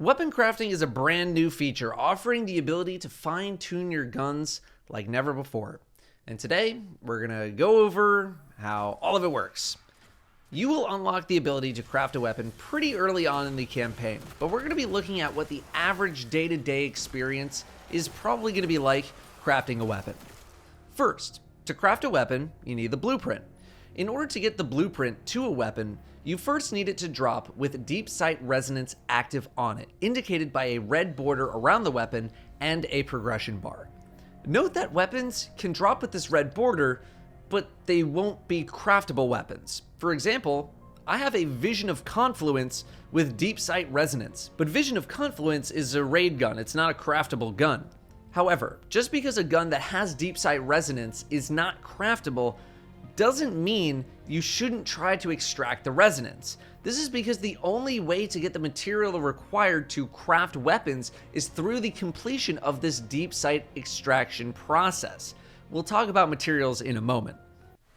Weapon crafting is a brand new feature offering the ability to fine-tune your guns like never before. And today, we're going to go over how all of it works. You will unlock the ability to craft a weapon pretty early on in the campaign, but we're going to be looking at what the average day-to-day experience is probably going to be like crafting a weapon. First, to craft a weapon, you need the blueprint. In order to get the blueprint to a weapon, you first need it to drop with deep sight resonance active on it, indicated by a red border around the weapon and a progression bar. Note that weapons can drop with this red border, but they won't be craftable weapons. For example, I have a Vision of Confluence with deep sight resonance, but Vision of Confluence is a raid gun, it's not a craftable gun. However, just because a gun that has deep sight resonance is not craftable doesn't mean you shouldn't try to extract the resonance. This is because the only way to get the material required to craft weapons is through the completion of this deep sight extraction process. We'll talk about materials in a moment.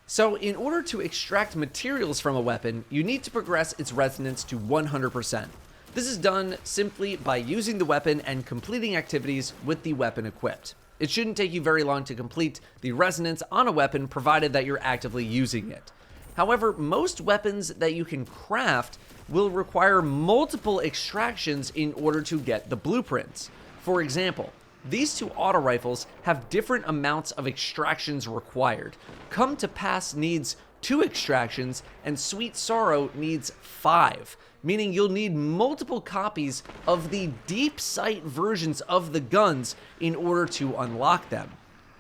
So in order to extract materials from a weapon, you need to progress its resonance to 100%. This is done simply by using the weapon and completing activities with the weapon equipped. It shouldn't take you very long to complete the resonance on a weapon, provided that you're actively using it. However, most weapons that you can craft will require multiple extractions in order to get the blueprints. For example, these two auto rifles have different amounts of extractions required. Come to Pass needs 2 extractions, and Sweet Sorrow needs 5. Meaning you'll need multiple copies of the deep sight versions of the guns in order to unlock them.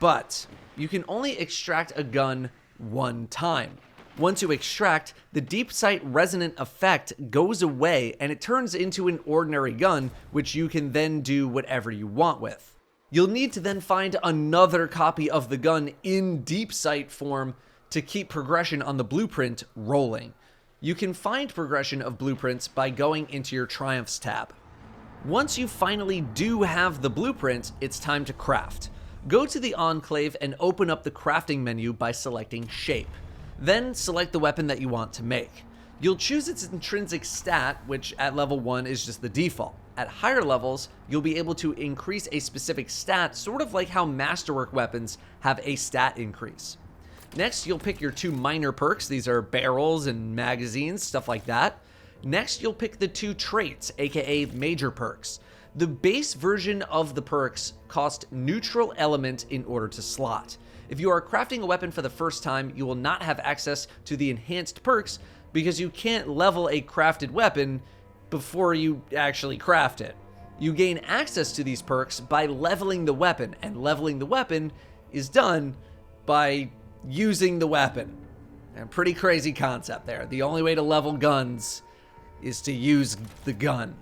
But you can only extract a gun one time. Once you extract, the deep sight resonant effect goes away and it turns into an ordinary gun, which you can then do whatever you want with. You'll need to then find another copy of the gun in deep sight form to keep progression on the blueprint rolling. You can find progression of blueprints by going into your Triumphs tab. Once you finally do have the blueprint, it's time to craft. Go to the Enclave and open up the crafting menu by selecting Shape. Then select the weapon that you want to make. You'll choose its intrinsic stat, which at level 1 is just the default. At higher levels, you'll be able to increase a specific stat, sort of like how Masterwork weapons have a stat increase. Next, you'll pick your 2 minor perks. These are barrels and magazines, stuff like that. Next, you'll pick the 2 traits, aka major perks. The base version of the perks cost neutral element in order to slot. If you are crafting a weapon for the first time, you will not have access to the enhanced perks because you can't level a crafted weapon before you actually craft it. You gain access to these perks by leveling the weapon, and leveling the weapon is done by using the weapon. A pretty crazy concept there. The only way to level guns is to use the gun.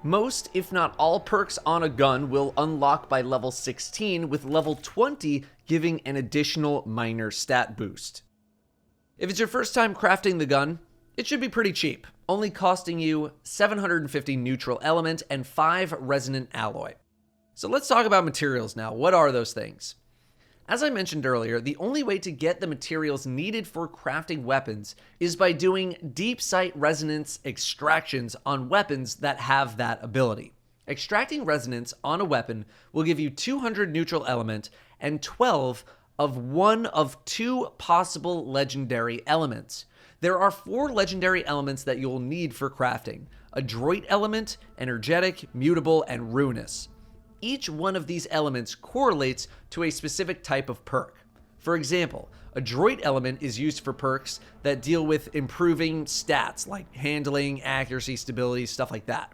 Most, if not all, perks on a gun will unlock by level 16, with level 20 giving an additional minor stat boost. If it's your first time crafting the gun, it should be pretty cheap, only costing you 750 neutral element and 5 resonant alloy. So let's talk about materials now. What are those things? As I mentioned earlier, the only way to get the materials needed for crafting weapons is by doing deep sight resonance extractions on weapons that have that ability. Extracting resonance on a weapon will give you 200 neutral element and 12 of one of 2 possible legendary elements. There are 4 legendary elements that you'll need for crafting: Adroit element, Energetic, Mutable, and Ruinous. Each one of these elements correlates to a specific type of perk. For example, Adroit element is used for perks that deal with improving stats like handling, accuracy, stability, stuff like that.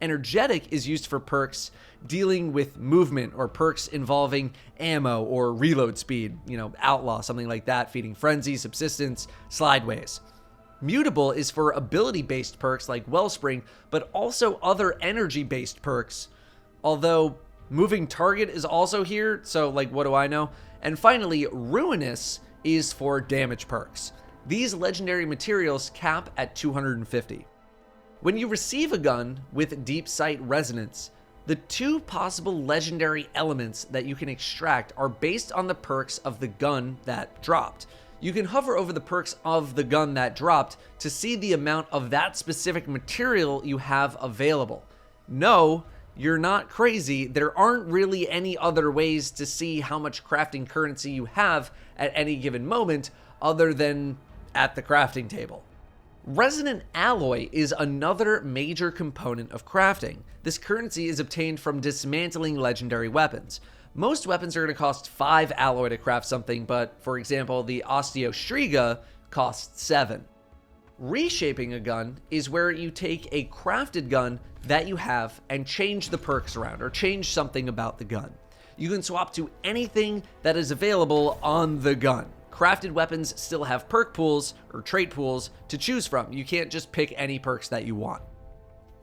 Energetic is used for perks dealing with movement or perks involving ammo or reload speed, outlaw, something like that, feeding frenzy, subsistence, slideways. Mutable is for ability-based perks like Wellspring, but also other energy-based perks. Although moving target is also here, so what do I know? And finally, Ruinous is for damage perks. These legendary materials cap at 250. When you receive a gun with deep sight resonance, the 2 possible legendary elements that you can extract are based on the perks of the gun that dropped. You can hover over the perks of the gun that dropped to see the amount of that specific material you have available. No, you're not crazy. There aren't really any other ways to see how much crafting currency you have at any given moment other than at the crafting table. Resonant alloy is another major component of crafting. This currency is obtained from dismantling legendary weapons. Most weapons are going to cost 5 alloy to craft something, but for example, the Osteostriga costs 7. Reshaping a gun is where you take a crafted gun that you have and change the perks around, or change something about the gun. You can swap to anything that is available on the gun. Crafted weapons still have perk pools or trait pools to choose from. You can't just pick any perks that you want.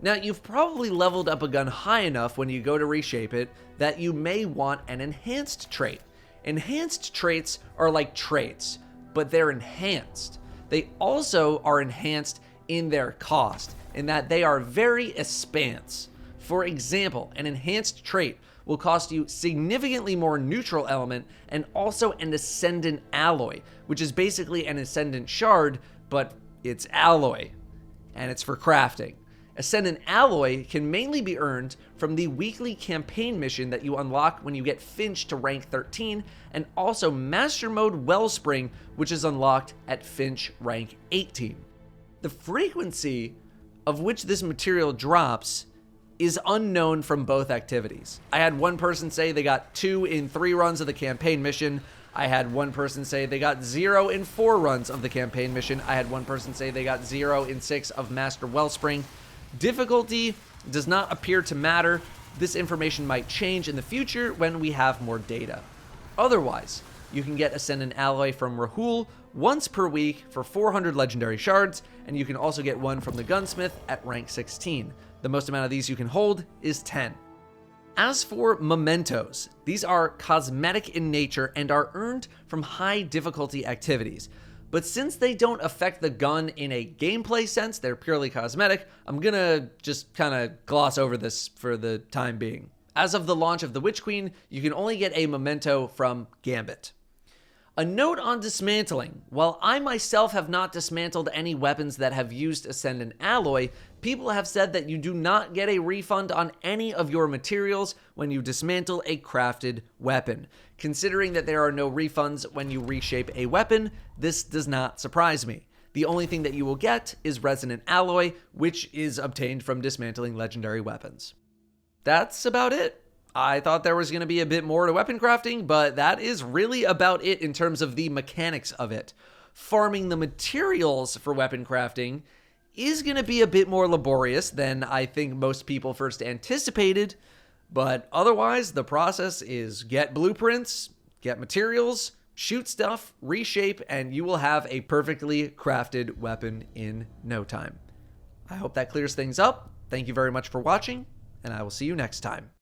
Now, you've probably leveled up a gun high enough when you go to reshape it that you may want an enhanced trait. Enhanced traits are like traits, but they're enhanced. They also are enhanced in their cost, in that they are very expansive. For example, an enhanced trait will cost you significantly more neutral element and also an ascendant alloy, which is basically an ascendant shard, but it's alloy, and it's for crafting. Ascendant alloy can mainly be earned from the weekly campaign mission that you unlock when you get Finch to rank 13, and also Master Mode Wellspring, which is unlocked at Finch rank 18. The frequency of which this material drops is unknown from both activities. I had one person say they got 2 in 3 runs of the campaign mission. I had one person say they got 0 in 4 runs of the campaign mission. I had one person say they got 0 in 6 of Master Wellspring. Difficulty does not appear to matter. This information might change in the future when we have more data. Otherwise, you can get Ascendant Alloy from Rahul once per week for 400 legendary shards, and you can also get one from the Gunsmith at rank 16. The most amount of these you can hold is 10. As for mementos, these are cosmetic in nature and are earned from high difficulty activities. But since they don't affect the gun in a gameplay sense, they're purely cosmetic, I'm gonna just kind of gloss over this for the time being. As of the launch of the Witch Queen, you can only get a memento from Gambit. A note on dismantling. While I myself have not dismantled any weapons that have used Ascendant Alloy, people have said that you do not get a refund on any of your materials when you dismantle a crafted weapon. Considering that there are no refunds when you reshape a weapon, this does not surprise me. The only thing that you will get is Resonant Alloy, which is obtained from dismantling legendary weapons. That's about it. I thought there was going to be a bit more to weapon crafting, but that is really about it in terms of the mechanics of it. Farming the materials for weapon crafting is going to be a bit more laborious than I think most people first anticipated, but otherwise the process is get blueprints, get materials, shoot stuff, reshape, and you will have a perfectly crafted weapon in no time. I hope that clears things up. Thank you very much for watching, and I will see you next time.